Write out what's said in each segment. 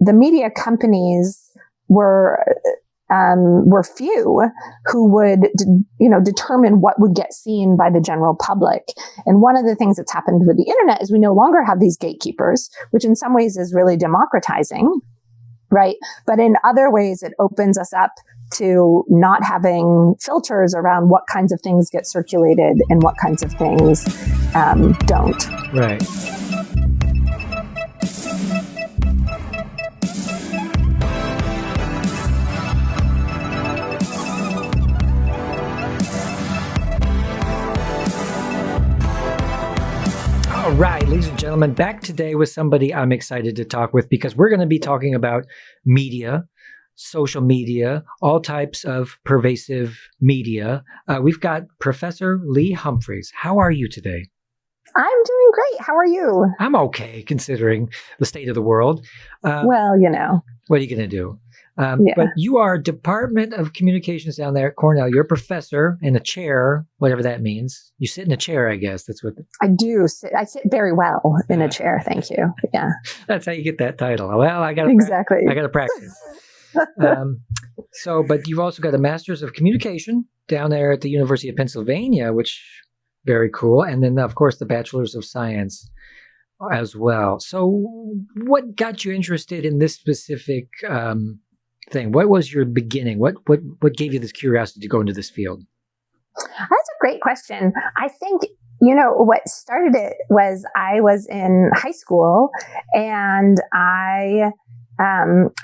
the media companies were few who would, determine what would get seen by the general public. And one of the things that's happened with the internet is we no longer have these gatekeepers, which in some ways is really democratizing, right? But in other ways, it opens us up to not having filters around what kinds of things get circulated and what kinds of things don't. Right. All right, ladies and gentlemen, back today with somebody I'm excited to talk with because we're going to be talking about media, social media, all types of pervasive media. We've got Professor Lee Humphreys. How are you today? I'm doing great. How are you? I'm okay, considering the state of the world. Well, What are you going to do? But you are Department of Communications down there at Cornell. You're a professor in a chair, whatever that means. You sit in a chair, I guess. That's what I do. I sit very well in a chair. Thank you. Yeah. That's how you get that title. Well, I got to exactly. I got to practice. But you've also got a Master's of Communication down there at the University of Pennsylvania, which very cool. And then, of course, the Bachelor's of Science as well. So what got you interested in this specific thing? What was your beginning? What gave you this curiosity to go into this field? That's a great question. I think, what started it was I was in high school and I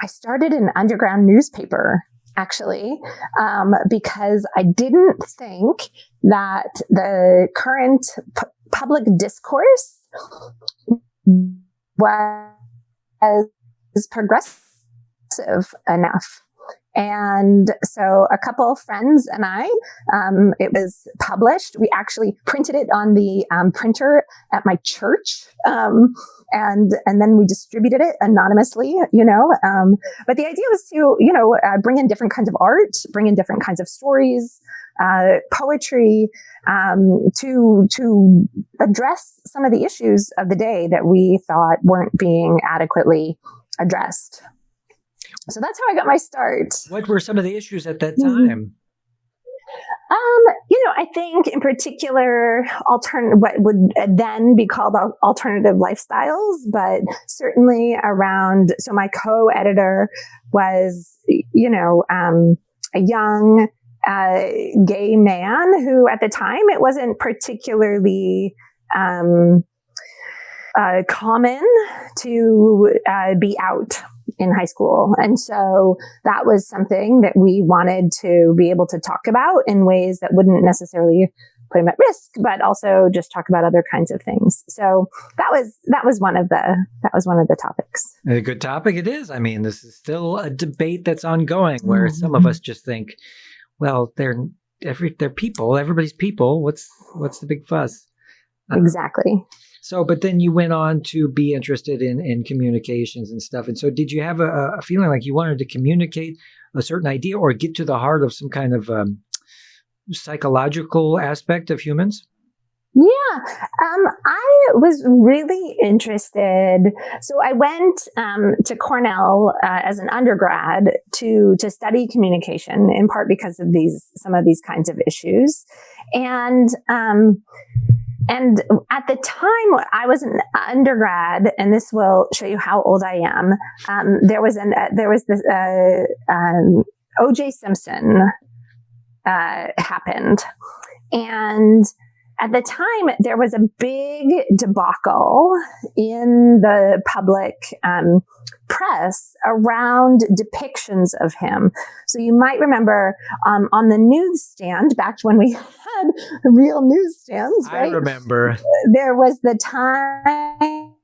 started an underground newspaper, actually, because I didn't think that the current public discourse was progressive enough. And so a couple of friends and I, it was published. We actually printed it on the printer at my church. And then we distributed it anonymously, but the idea was to, bring in different kinds of art, bring in different kinds of stories, poetry, to address some of the issues of the day that we thought weren't being adequately addressed. So that's how I got my start. What were some of the issues at that time? I think in particular, what would then be called alternative lifestyles, but certainly around, so my co-editor was, a young gay man who at the time it wasn't particularly common to be out in high school. And so that was something that we wanted to be able to talk about in ways that wouldn't necessarily put him at risk, but also just talk about other kinds of things. So that was one of the topics. A good topic it is. I mean, this is still a debate that's ongoing where some of us just think, well, they're people, everybody's people. What's the big fuss? Exactly. So, but then you went on to be interested in communications and stuff. And so did you have a feeling like you wanted to communicate a certain idea or get to the heart of some kind of psychological aspect of humans? Yeah, I was really interested. So I went to Cornell as an undergrad to study communication, in part because of some of these kinds of issues. And at the time I was an undergrad, and this will show you how old I am. There was this O.J. Simpson happened, and at the time there was a big debacle in the public press around depictions of him. So you might remember on the newsstand, back when we had real newsstands, right? I remember. There was the Time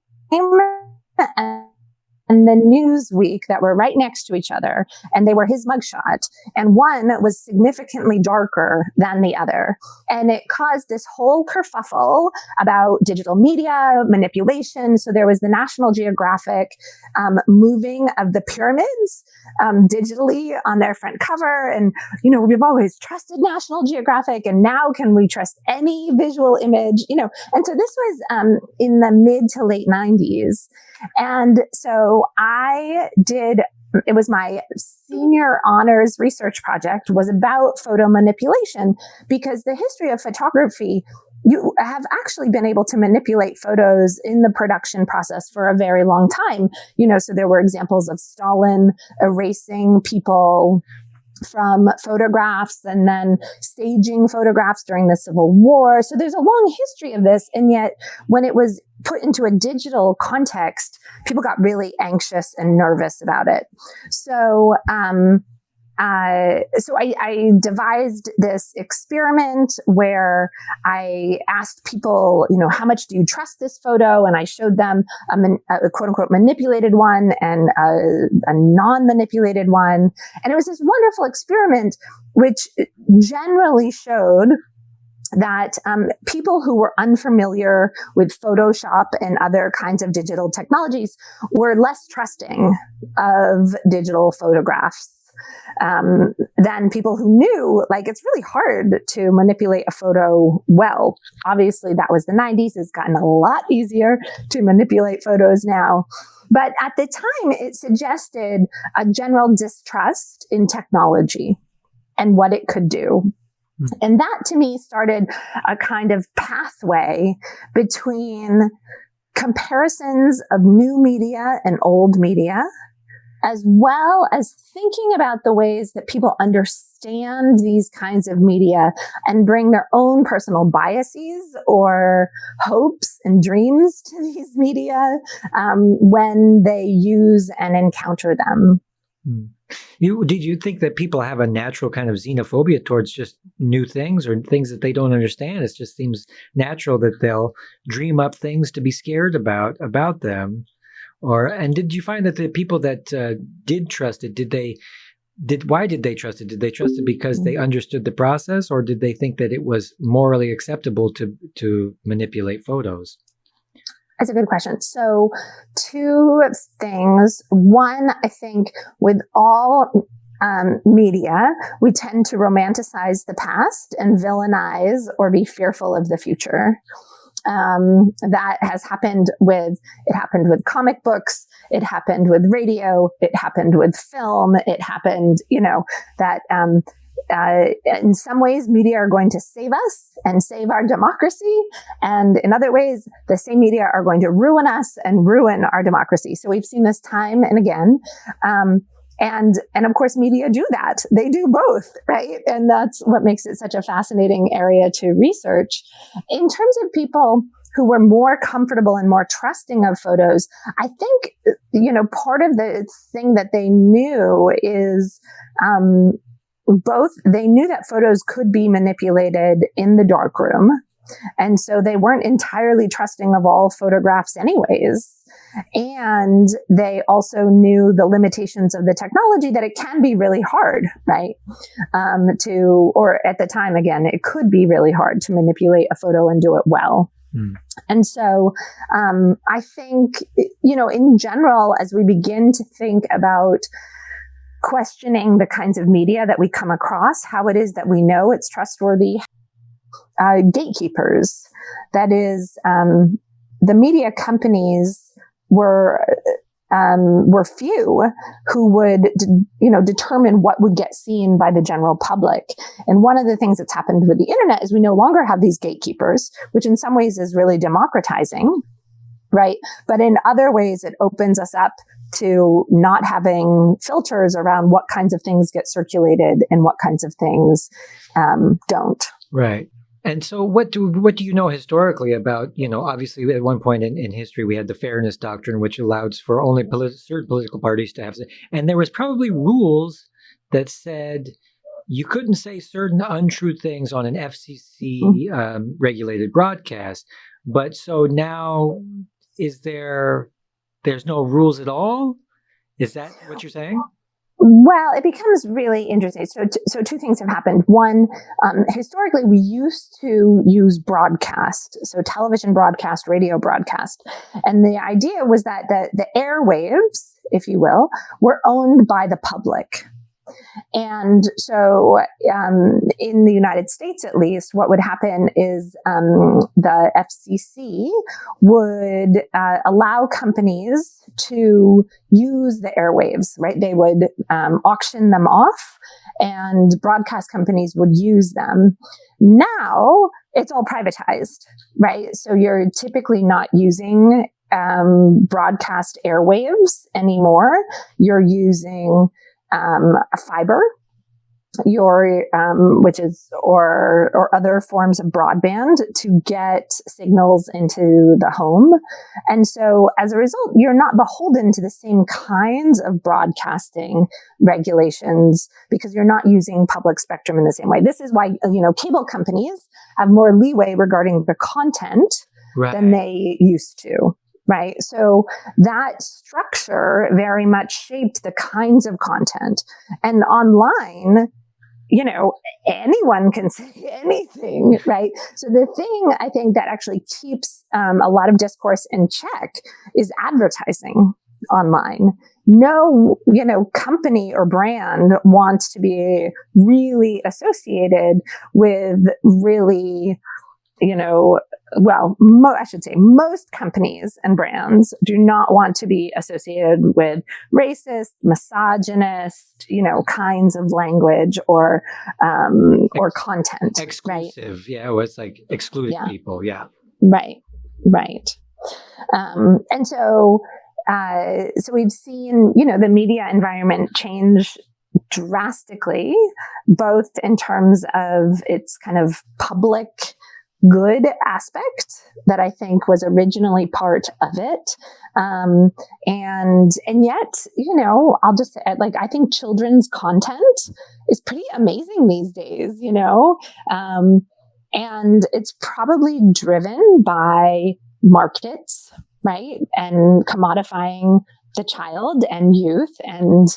and the Newsweek that were right next to each other, and they were his mugshot. And one was significantly darker than the other. And it caused this whole kerfuffle about digital media manipulation. So there was the National Geographic moving of the pyramids digitally on their front cover. And, we've always trusted National Geographic, and now can we trust any visual image? And so this was in the mid to late 90s. And so it was my senior honors research project was about photo manipulation, because the history of photography, you have actually been able to manipulate photos in the production process for a very long time. So there were examples of Stalin erasing people from photographs and then staging photographs during the Civil War. So there's a long history of this. And yet when it was put into a digital context, people got really anxious and nervous about it. So I devised this experiment where I asked people, how much do you trust this photo? And I showed them a quote unquote manipulated one and a non-manipulated one. And it was this wonderful experiment, which generally showed that people who were unfamiliar with Photoshop and other kinds of digital technologies were less trusting of digital photographs than people who knew, it's really hard to manipulate a photo well. Obviously, that was the 90s. It's gotten a lot easier to manipulate photos now. But at the time, it suggested a general distrust in technology and what it could do. And that, to me, started a kind of pathway between comparisons of new media and old media, as well as thinking about the ways that people understand these kinds of media and bring their own personal biases or hopes and dreams to these media when they use and encounter them. Did you think that people have a natural kind of xenophobia towards just new things or things that they don't understand? It just seems natural that they'll dream up things to be scared about them. And did you find that the people that did trust it, why did they trust it? Did they trust it because they understood the process, or did they think that it was morally acceptable to manipulate photos? That's a good question. So two things. One, I think with all media, we tend to romanticize the past and villainize or be fearful of the future. That has happened with comic books. It happened with radio. It happened with film. It happened, that in some ways media are going to save us and save our democracy. And in other ways, the same media are going to ruin us and ruin our democracy. So we've seen this time and again. And of course, media do that. They do both, right? And that's what makes it such a fascinating area to research. In terms of people who were more comfortable and more trusting of photos, I think, part of the thing that they knew is they knew that photos could be manipulated in the darkroom. And so they weren't entirely trusting of all photographs anyways. And they also knew the limitations of the technology, that it can be really hard, right? Or at the time, again, it could be really hard to manipulate a photo and do it well. And so I think, in general, as we begin to think about questioning the kinds of media that we come across, how it is that we know it's trustworthy, gatekeepers, that is, the media companies were few who would, determine what would get seen by the general public. And one of the things that's happened with the internet is we no longer have these gatekeepers, which in some ways is really democratizing, right? But in other ways, it opens us up to not having filters around what kinds of things get circulated and what kinds of things don't. Right. And so what do you know historically about, obviously at one point in history, we had the fairness doctrine, which allowed for only certain political parties to have, and there was probably rules that said you couldn't say certain untrue things on an FCC regulated broadcast. But so now there's no rules at all? Is that what you're saying? Well, it becomes really interesting. So two things have happened. One, historically, we used to use broadcast, so television broadcast, radio broadcast. And the idea was that the airwaves, if you will, were owned by the public. And so in the United States, at least, what would happen is the FCC would allow companies to use the airwaves, right? They would auction them off and broadcast companies would use them. Now it's all privatized, right? So you're typically not using broadcast airwaves anymore. You're using a fiber, which is or other forms of broadband to get signals into the home. And so as a result, you're not beholden to the same kinds of broadcasting regulations because you're not using public spectrum in the same way. This is why, cable companies have more leeway regarding the content than they used to. Right. So that structure very much shaped the kinds of content. And online, anyone can say anything, right? So the thing I think that actually keeps a lot of discourse in check is advertising online. No, company or brand wants to be really associated with really, I should say most companies and brands do not want to be associated with racist, misogynist, kinds of language or content. Exclusive. Right? Yeah. It's like excluding people. Yeah. Right. And so we've seen, the media environment change drastically, both in terms of its kind of public good aspect that I think was originally part of it. And yet, I'll just say, I think children's content is pretty amazing these days, and it's probably driven by markets, right? And commodifying the child and youth and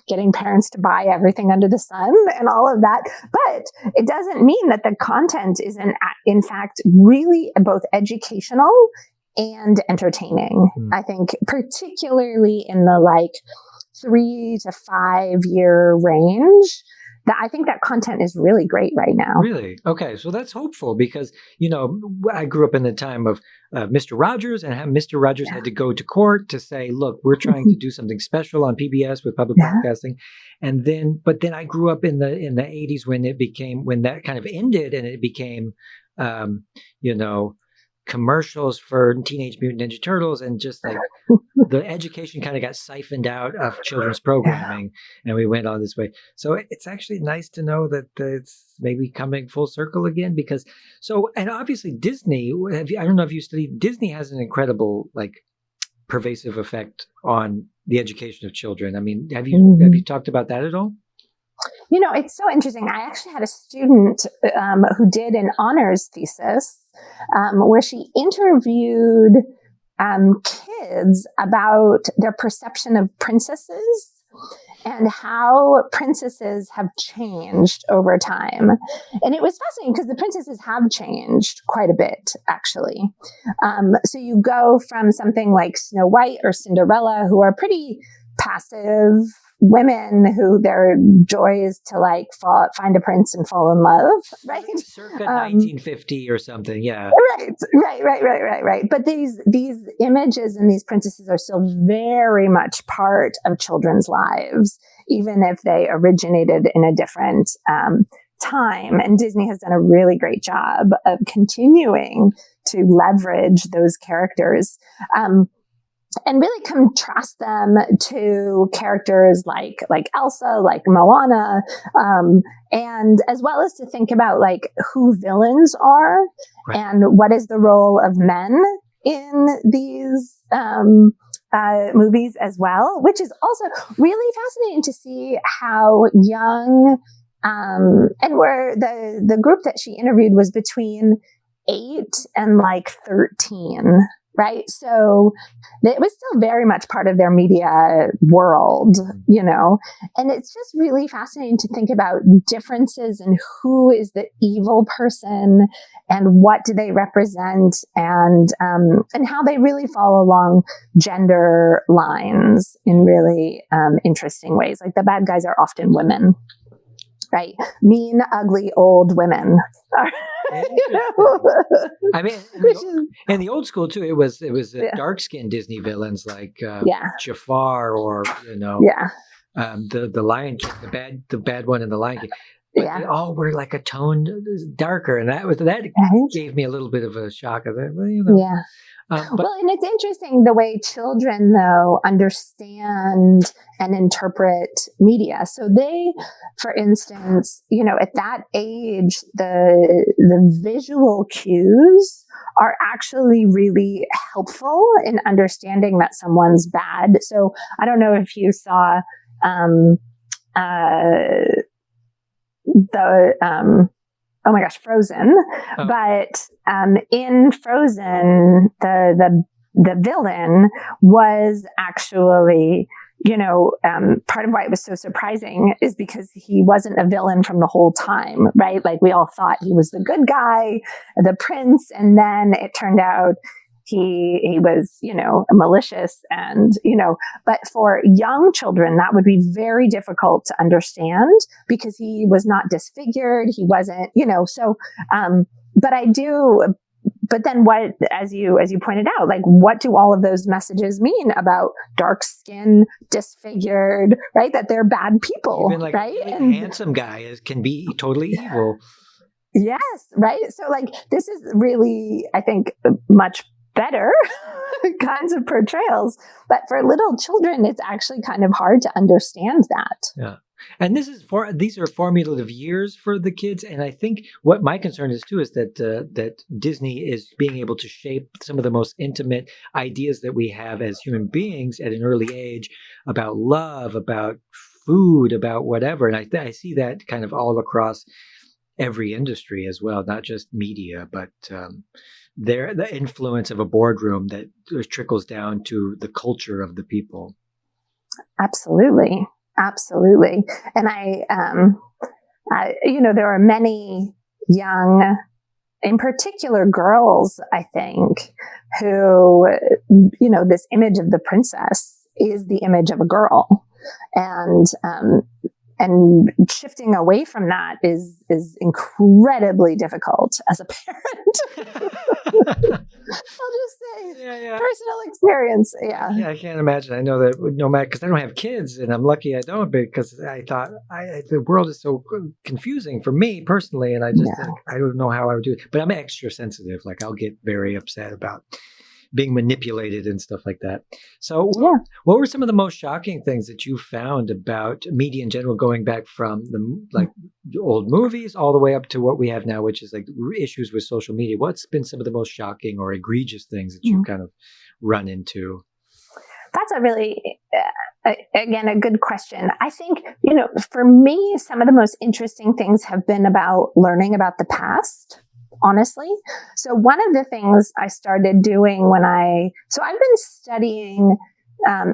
getting parents to buy everything under the sun and all of that. But it doesn't mean that the content isn't, in fact, really both educational and entertaining. I think particularly in the 3 to 5 year range, that I think that content is really great right now. Really? Okay. So that's hopeful because, I grew up in the time of Mr. Rogers, and Mr. Rogers had to go to court to say, look, we're trying to do something special on PBS with public broadcasting. And but then I grew up in the 80s when that kind of ended and it became, commercials for Teenage Mutant Ninja Turtles, and just the education kind of got siphoned out of children's programming, and we went on this way. So it's actually nice to know that it's maybe coming full circle again, because and obviously Disney, I don't know if you studied, Disney has an incredible pervasive effect on the education of children. I mean, have you talked about that at all? It's so interesting. I actually had a student who did an honors thesis where she interviewed kids about their perception of princesses and how princesses have changed over time. And it was fascinating because the princesses have changed quite a bit, actually. So you go from something like Snow White or Cinderella, who are pretty passive women who their joy is to find a prince and fall in love, right? Circa 1950 or something, yeah. Right. But these images and these princesses are still very much part of children's lives, even if they originated in a different time. And Disney has done a really great job of continuing to leverage those characters. And really contrast them to characters like Elsa, like Moana, and as well as to think about who villains are and what is the role of men in these movies as well, which is also really fascinating to see how young, and where the group that she interviewed was between 8 and 13. right? So it was still very much part of their media world, and it's just really fascinating to think about differences in who is the evil person and what do they represent, and how they really fall along gender lines in really interesting ways. Like the bad guys are often women. Right. Mean, ugly, old women. I mean, in the old school too, it was dark-skinned Disney villains like Jafar or the Lion King, the bad one in the Lion King. But they all were like a tone darker, and that gave me a little bit of a shock of it. Well, and it's interesting the way children, though, understand and interpret media. So they, for instance, at that age, the visual cues are actually really helpful in understanding that someone's bad. So I don't know if you saw Frozen. Oh. But in Frozen, the villain was actually, part of why it was so surprising is because he wasn't a villain from the whole time, right? Like we all thought he was the good guy, the prince, and then it turned out he was, malicious and, but for young children, that would be very difficult to understand because he was not disfigured. He wasn't, but then what, as you pointed out, like what do all of those messages mean about dark skin, disfigured, right? That they're bad people, even like right? A handsome guy can be totally evil. Yes. Right. So like, this is really, I think, much better kinds of portrayals, but for little children, it's actually kind of hard to understand that. Yeah. And these are formative years for the kids. And I think what my concern is too is that Disney is being able to shape some of the most intimate ideas that we have as human beings at an early age about love, about food, about whatever. And I see that kind of all across every industry as well, not just media, but the influence of a boardroom that trickles down to the culture of the people. Absolutely. And there are many young, in particular girls, I think, who, this image of the princess is the image of a girl. And shifting away from that is incredibly difficult as a parent. I'll just say personal experience. Yeah. Yeah, I can't imagine. I know that no matter, because I don't have kids, and I'm lucky I don't, because I thought the world is so confusing for me personally, and I just think I don't know how I would do it. But I'm extra sensitive. Like I'll get very upset about being manipulated and stuff like that. So what were some of the most shocking things that you found about media in general, going back from the old movies all the way up to what we have now, which is like issues with social media? What's been some of the most shocking or egregious things that you've kind of run into? That's a really, again, a good question. I think, for me, some of the most interesting things have been about learning about the past. Honestly. So one of the things I started doing I've been studying,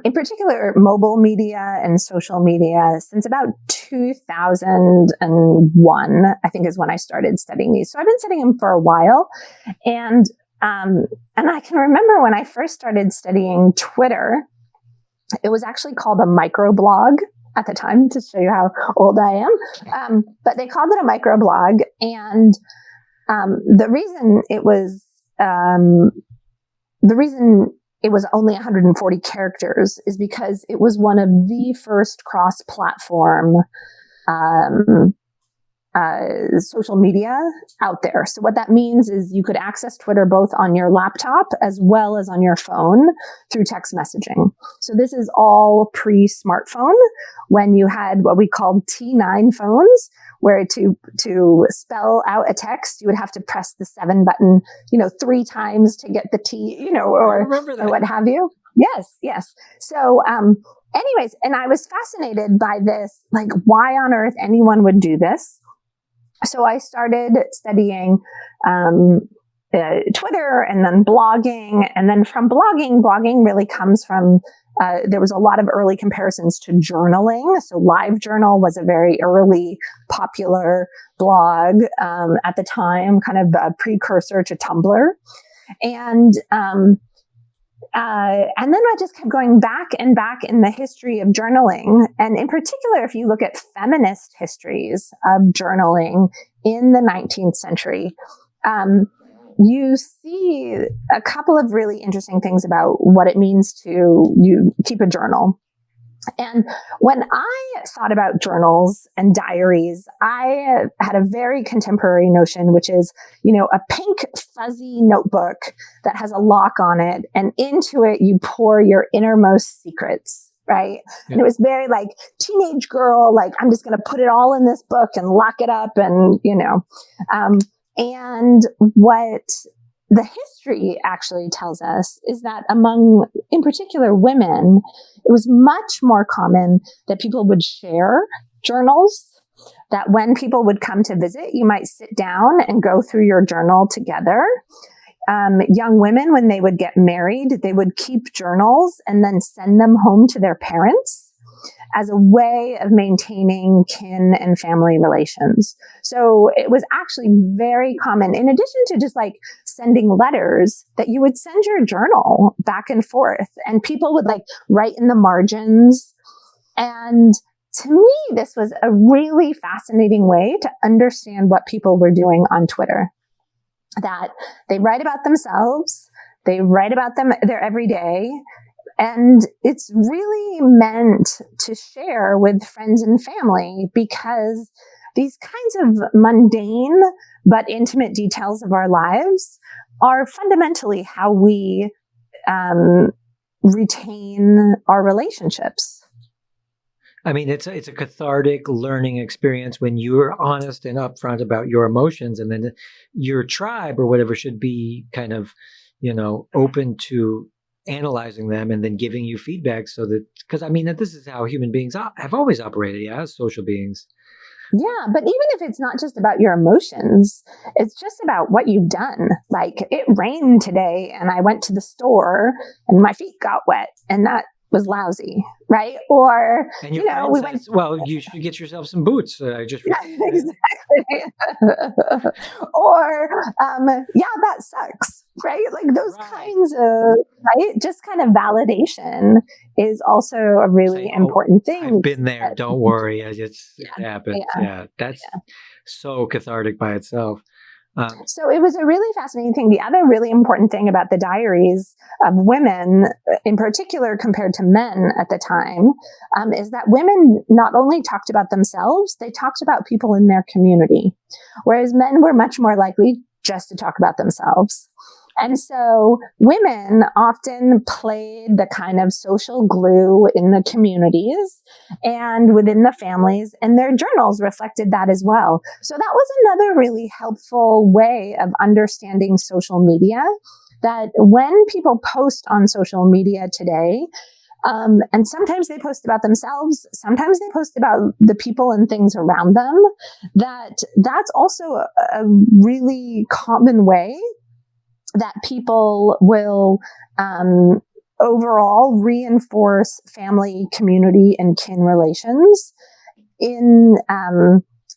in particular, mobile media and social media since about 2001, I think is when I started studying these. So I've been studying them for a while. And I can remember when I first started studying Twitter, it was actually called a microblog at the time, to show you how old I am. But they called it a microblog. And the reason it was only 140 characters is because it was one of the first cross-platform social media out there. So what that means is you could access Twitter both on your laptop as well as on your phone through text messaging. So this is all pre-smartphone, when you had what we called T9 phones, where to spell out a text, you would have to press the 7 button, 3 times to get the T, or what have you. Yes. So, anyways, and I was fascinated by this, like why on earth anyone would do this. So I started studying Twitter and then blogging. And then from blogging really comes from, there was a lot of early comparisons to journaling. So LiveJournal was a very early popular blog at the time, kind of a precursor to Tumblr. And then I just kept going back and back in the history of journaling. And in particular, if you look at feminist histories of journaling in the 19th century, you see a couple of really interesting things about what it means to keep a journal. And when I thought about journals and diaries, I had a very contemporary notion, which is, a pink fuzzy notebook that has a lock on it, and into it you pour your innermost secrets, right? Yeah. And it was very like teenage girl, like I'm just going to put it all in this book and lock it up, and and what the history actually tells us is that among, in particular, women, it was much more common that people would share journals, that when people would come to visit, you might sit down and go through your journal together. Young women, when they would get married, they would keep journals and then send them home to their parents as a way of maintaining kin and family relations. So it was actually very common, in addition to just like sending letters, that you would send your journal back and forth, and people would like write in the margins. And to me, this was a really fascinating way to understand what people were doing on Twitter. That they write about themselves, they write about their everyday, and it's really meant to share with friends and family, because these kinds of mundane but intimate details of our lives are fundamentally how we retain our relationships. I mean, it's a cathartic learning experience when you're honest and upfront about your emotions, and then your tribe or whatever should be kind of, open to analyzing them and then giving you feedback, so that, because I mean, that this is how human beings have always operated as social beings. Yeah, but even if it's not just about your emotions, it's just about what you've done. Like, it rained today and I went to the store and my feet got wet, and that was lousy, right? Or, and we went. Well, you should get yourself some boots. Exactly. Or, that sucks, right? Like those kinds of, right? Just kind of validation is also a really important thing. I've been there. Don't worry. It happens. Yeah. That's so cathartic by itself. So it was a really fascinating thing. The other really important thing about the diaries of women, in particular compared to men at the time, is that women not only talked about themselves, they talked about people in their community, whereas men were much more likely just to talk about themselves. And so women often played the kind of social glue in the communities and within the families, and their journals reflected that as well. So that was another really helpful way of understanding social media, that when people post on social media today, and sometimes they post about themselves, sometimes they post about the people and things around them, that's also a really common way that people will overall reinforce family, community, and kin relations in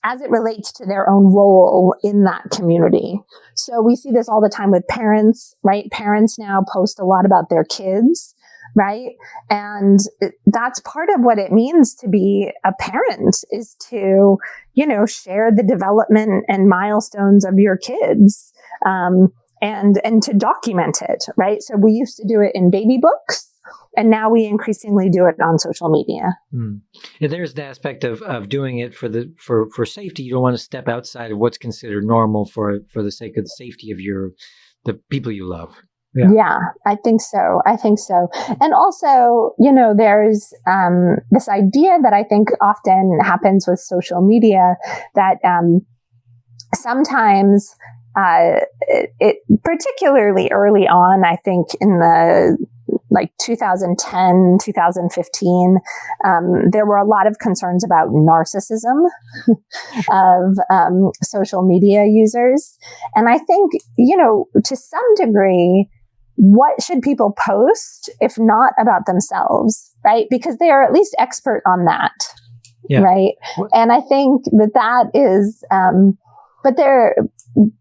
as it relates to their own role in that community. So we see this all the time with parents, right? Parents now post a lot about their kids, right? And that's part of what it means to be a parent, is to, share the development and milestones of your kids. And to document it, right? So we used to do it in baby books, and now we increasingly do it on social media. Yeah, there's the aspect of doing it for safety. You don't want to step outside of what's considered normal for the sake of the safety of the people you love. Yeah, I think so. And also, there's this idea that I think often happens with social media, that sometimes it particularly early on, I think in the like 2010, 2015, there were a lot of concerns about narcissism of social media users. And I think, to some degree, what should people post if not about themselves, right? Because they are at least expert on that, right? And I think that is,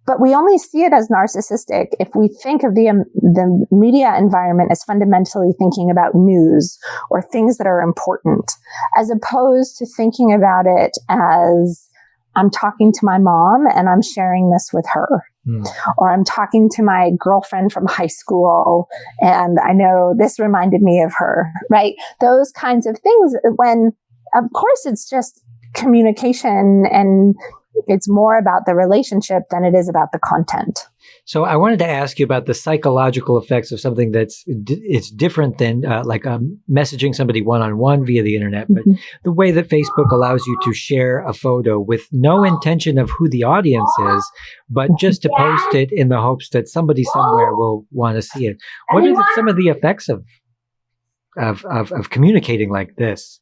but we only see it as narcissistic if we think of the media environment as fundamentally thinking about news or things that are important, as opposed to thinking about it as I'm talking to my mom and I'm sharing this with her. Or I'm talking to my girlfriend from high school and I know this reminded me of her, right? Those kinds of things, when of course it's just communication and it's more about the relationship than it is about the content. So I wanted to ask you about the psychological effects of something it's different than messaging somebody one-on-one via the internet, but the way that Facebook allows you to share a photo with no intention of who the audience is, but just to post it in the hopes that somebody somewhere will want to see it. What are some of the effects of communicating like this?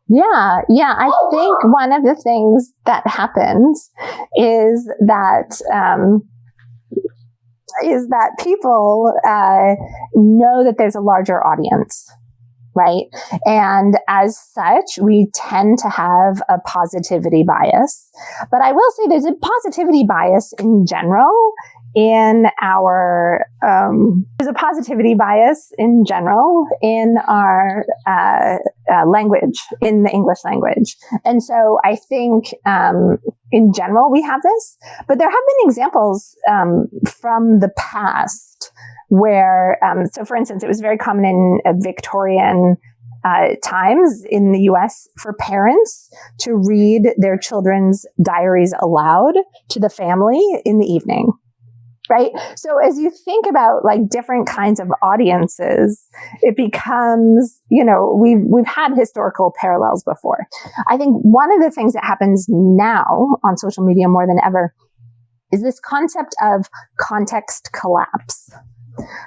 Yeah. I think one of the things that happens is that people know that there's a larger audience, right? And as such, we tend to have a positivity bias. But I will say there's a positivity bias in general in our language, in the English language. And so I think in general we have this, but there have been examples from the past where, so for instance, it was very common in Victorian times in the US for parents to read their children's diaries aloud to the family in the evening. Right. So as you think about like different kinds of audiences, it becomes, we've had historical parallels before. I think one of the things that happens now on social media more than ever is this concept of context collapse.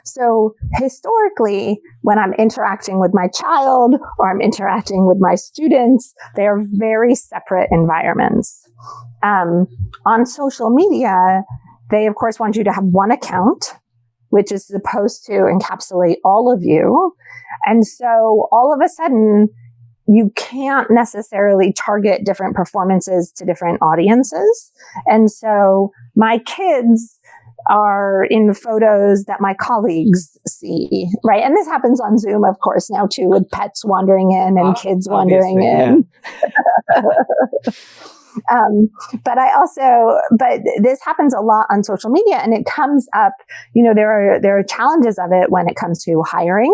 So historically, when I'm interacting with my child or I'm interacting with my students, they are very separate environments. On social media, they, of course, want you to have one account, which is supposed to encapsulate all of you. And so all of a sudden, you can't necessarily target different performances to different audiences. And so my kids are in photos that my colleagues see, right? And this happens on Zoom, of course, now too, with pets wandering in and kids wandering in. Yeah. But this happens a lot on social media, and it comes up, there are challenges of it when it comes to hiring,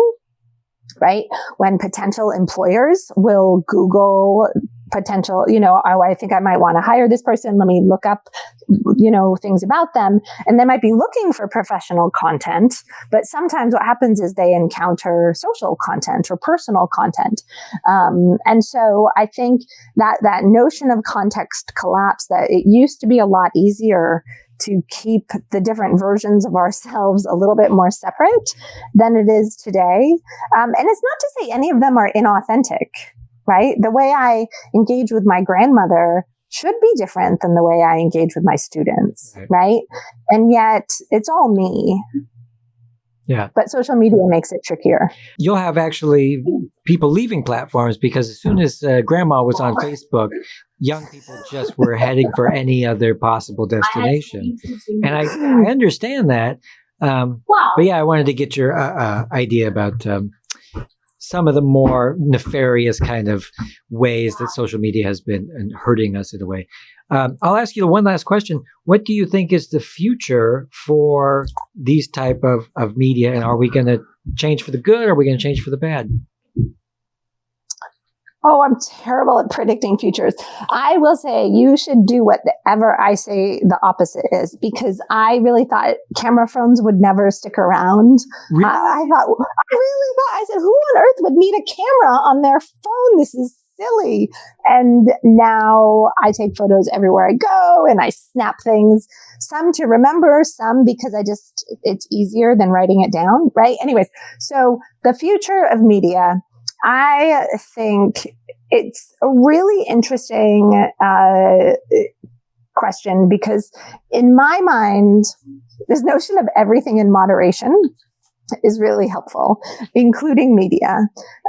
right? When potential employers will Google potential, I think I might want to hire this person. Let me look up, things about them. And they might be looking for professional content, but sometimes what happens is they encounter social content or personal content. And so I think that notion of context collapse, that it used to be a lot easier to keep the different versions of ourselves a little bit more separate than it is today. And it's not to say any of them are inauthentic, right? The way I engage with my grandmother should be different than the way I engage with my students, right? And yet it's all me. Yeah. But social media makes it trickier. You'll have actually people leaving platforms because as soon as grandma was on Facebook, young people just were heading for any other possible destination. And I understand that. But yeah, I wanted to get your idea about some of the more nefarious kind of ways that social media has been hurting us in a way. I'll ask you one last question. What do you think is the future for these type of media? And are we going to change for the good or are we going to change for the bad? Oh, I'm terrible at predicting futures. I will say you should do whatever I say the opposite is, because I really thought camera phones would never stick around. Really? I said, who on earth would need a camera on their phone? This is silly. And now I take photos everywhere I go and I snap things, some to remember, some because it's easier than writing it down, right? Anyways, so the future of media, I think it's a really interesting question because in my mind, this notion of everything in moderation is really helpful, including media.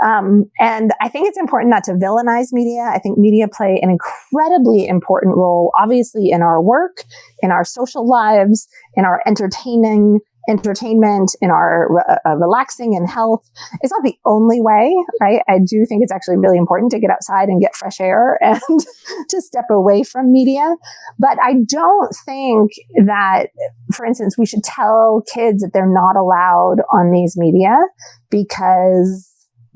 And I think it's important not to villainize media. I think media play an incredibly important role, obviously, in our work, in our social lives, in our entertainment, in our relaxing and health. It's not the only way, right? I do think it's actually really important to get outside and get fresh air and to step away from media. But I don't think that, for instance, we should tell kids that they're not allowed on these media because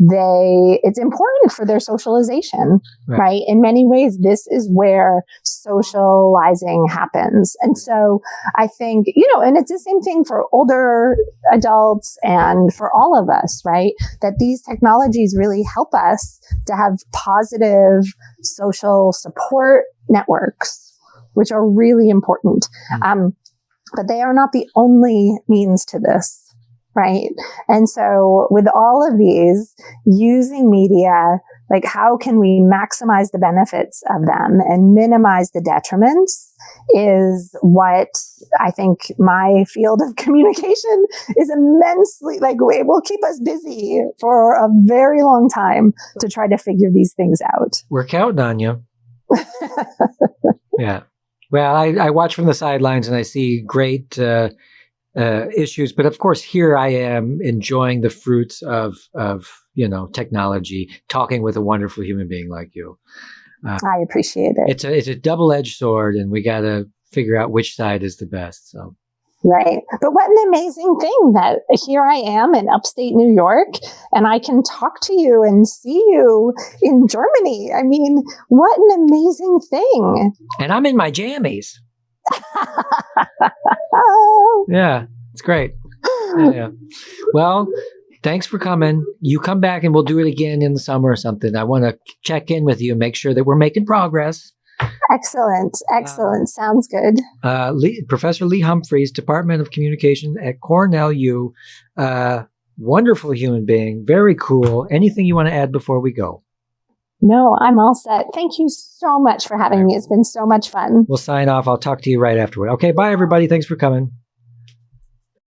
it's important for their socialization, right? In many ways, this is where socializing happens. And so I think, and it's the same thing for older adults and for all of us, right? That these technologies really help us to have positive social support networks, which are really important. But they are not the only means to this. Right. And so with all of these, using media, like how can we maximize the benefits of them and minimize the detriments is what I think my field of communication is immensely, it will keep us busy for a very long time to try to figure these things out. We're counting on you. Yeah. Well, I watch from the sidelines and I see great issues, but of course, here I am enjoying the fruits of technology, talking with a wonderful human being like you. I appreciate it. It's a double-edged sword, and we got to figure out which side is the best. So. Right. But what an amazing thing that here I am in upstate New York and I can talk to you and see you in Germany. I mean, what an amazing thing. And I'm in my jammies. Yeah, it's great. Yeah. Well, thanks for coming. You come back and we'll do it again in the summer or something. I want to check in with you and make sure that we're making progress. Excellent. Sounds good. Professor Lee Humphreys, Department of Communication at Cornell U. Wonderful human being. Very cool. Anything you want to add before we go? No, I'm all set. Thank you so much for having me. It's been so much fun. We'll sign off. I'll talk to you right afterward. Okay, bye, everybody. Thanks for coming.